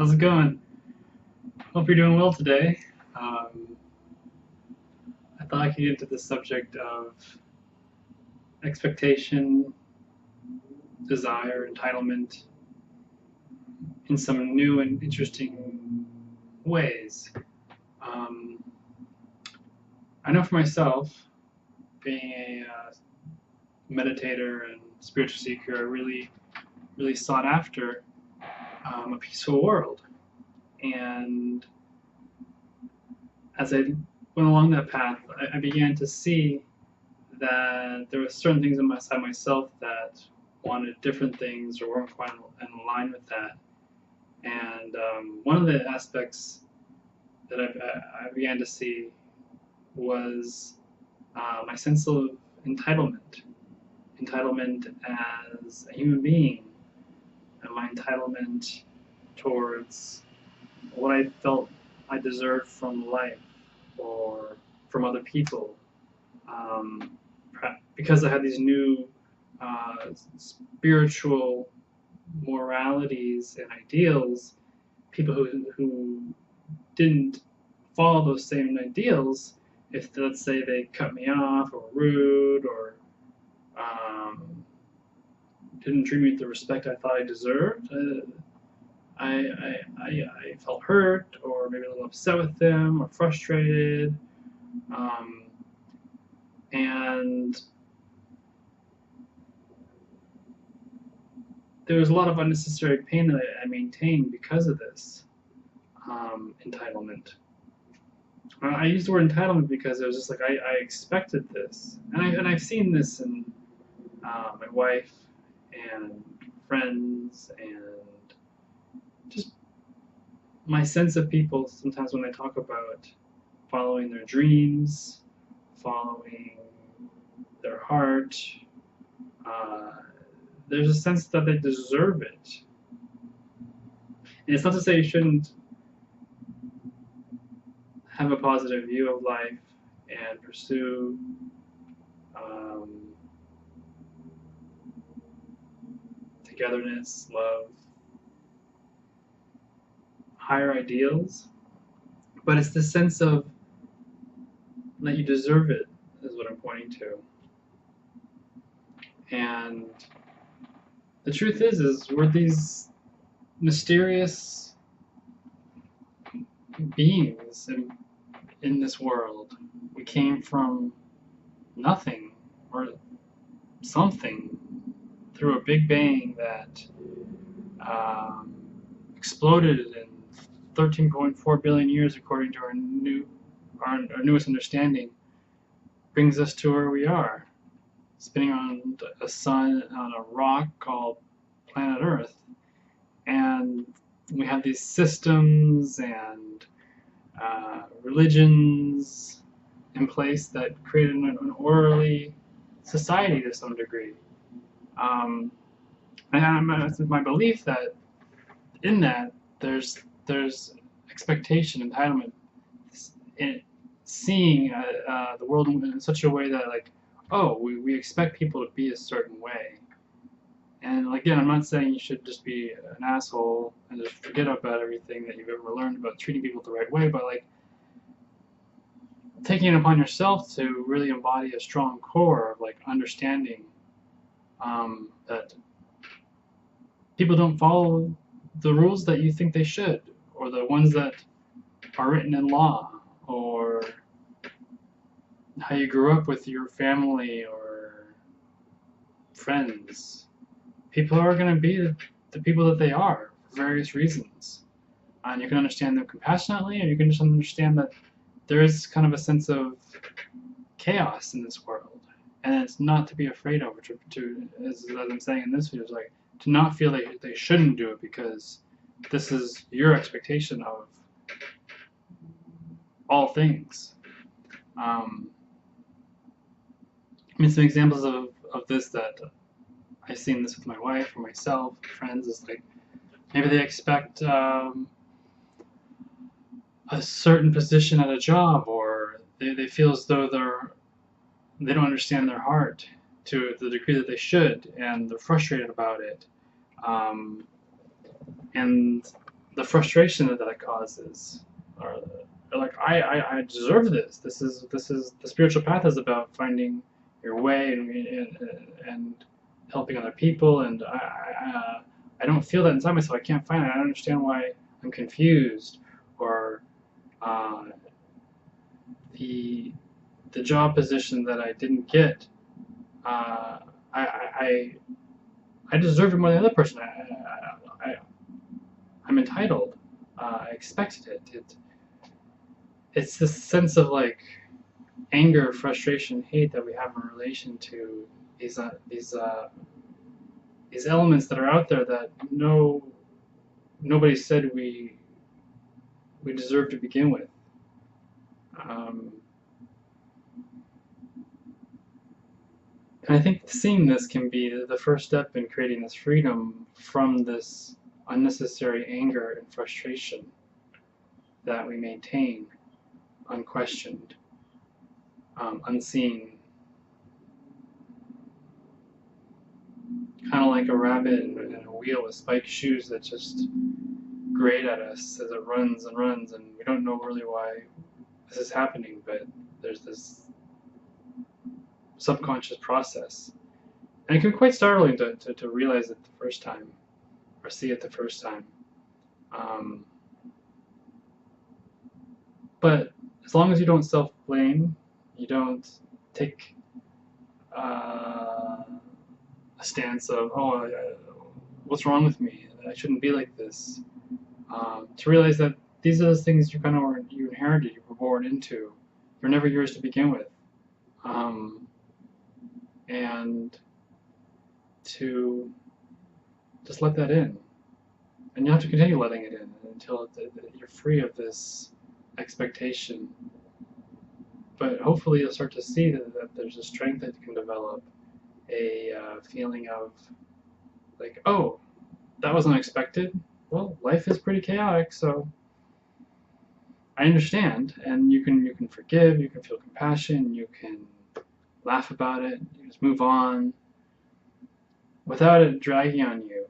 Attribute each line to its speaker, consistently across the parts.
Speaker 1: How's it going? Hope you're doing well today. Um, I thought I could get into the subject of expectation, desire, entitlement in some new and interesting ways. Um, I know for myself, being a meditator and spiritual seeker, I really sought after a peaceful world. And as I went along that path, I began to see that there were certain things inside myself that wanted different things or weren't quite in line with that. And one of the aspects that I began to see was my sense of entitlement. Entitlement as a human being, and my entitlement towards what I felt I deserved from life or from other people. Um, because I had these new spiritual moralities and ideals, people who didn't follow those same ideals, if let's say they cut me off or were rude or um, didn't treat me with the respect I thought I deserved, I felt hurt or maybe a little upset with them or frustrated. Um, and there was a lot of unnecessary pain that I maintained because of this entitlement. I use the word entitlement because it was just like I expected this, and I've seen this in my wife and friends and just my sense of people. Sometimes when I talk about following their dreams, following their heart, uh, there's a sense that they deserve it. And it's not to say you shouldn't have a positive view of life and pursue um, togetherness, love, higher ideals. But it's the sense of that you deserve it is what I'm pointing to. And the truth is we're these mysterious beings in this world. We came from nothing or something through a big bang that um, exploded in 13.4 billion years, according to our newest understanding, brings us to where we are, spinning around a sun on a rock called planet Earth, and we have these systems and religions in place that create an orderly society to some degree. Um, and it's my belief that in that there's expectation, entitlement, in seeing the world in such a way that like, oh, we expect people to be a certain way. And again, I'm not saying you should just be an asshole and just forget about everything that you've ever learned about treating people the right way, but like taking it upon yourself to really embody a strong core of like understanding that people don't follow the rules that you think they should, or the ones that are written in law, or how you grew up with your family or friends. People are going to be the people that they are for various reasons. And you can understand them compassionately, or you can just understand that there is kind of a sense of chaos in this world. And it's not to be afraid of, as I'm saying in this video, is like to not feel like they shouldn't do it because this is your expectation of all things. I mean, some examples of this that I've seen this with my wife or myself, friends, is like maybe they expect a certain position at a job, or they feel as though they don't understand their heart to the degree that they should, and they're frustrated about it. Um, and the frustration that causes, or like I deserve this. This is the spiritual path is about finding your way and helping other people, and I don't feel that inside myself. I can't find it. I don't understand why I'm confused, or uh, the the job position that I didn't get. Uh, I, I I deserve it more than the other person. I'm entitled. I expected it. It's this sense of like anger, frustration, hate that we have in relation to these elements that are out there that nobody said we deserve to begin with. Um, and I think seeing this can be the first step in creating this freedom from this unnecessary anger and frustration that we maintain unquestioned, unseen, kind of like a rabbit in a wheel with spiked shoes that just grate at us as it runs and runs, and we don't know really why this is happening, but there's this subconscious process. And it can be quite startling to realize it the first time, or see it the first time. Um, but as long as you don't self-blame, you don't take a stance of, oh, what's wrong with me? I shouldn't be like this. To realize that these are the things you inherited, you were born into. They're never yours to begin with. And to just let that in. And you have to continue letting it in until you're free of this expectation. But hopefully you'll start to see that there's a strength that you can develop, a feeling of like, oh, that was unexpected. Well, life is pretty chaotic, so I understand. And you can forgive, you can feel compassion, you can laugh about it, you just move on without it dragging on you.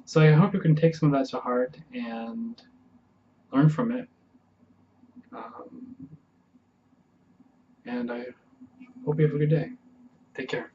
Speaker 1: So I hope you can take some of that to heart and learn from it. And I hope you have a good day. Take care.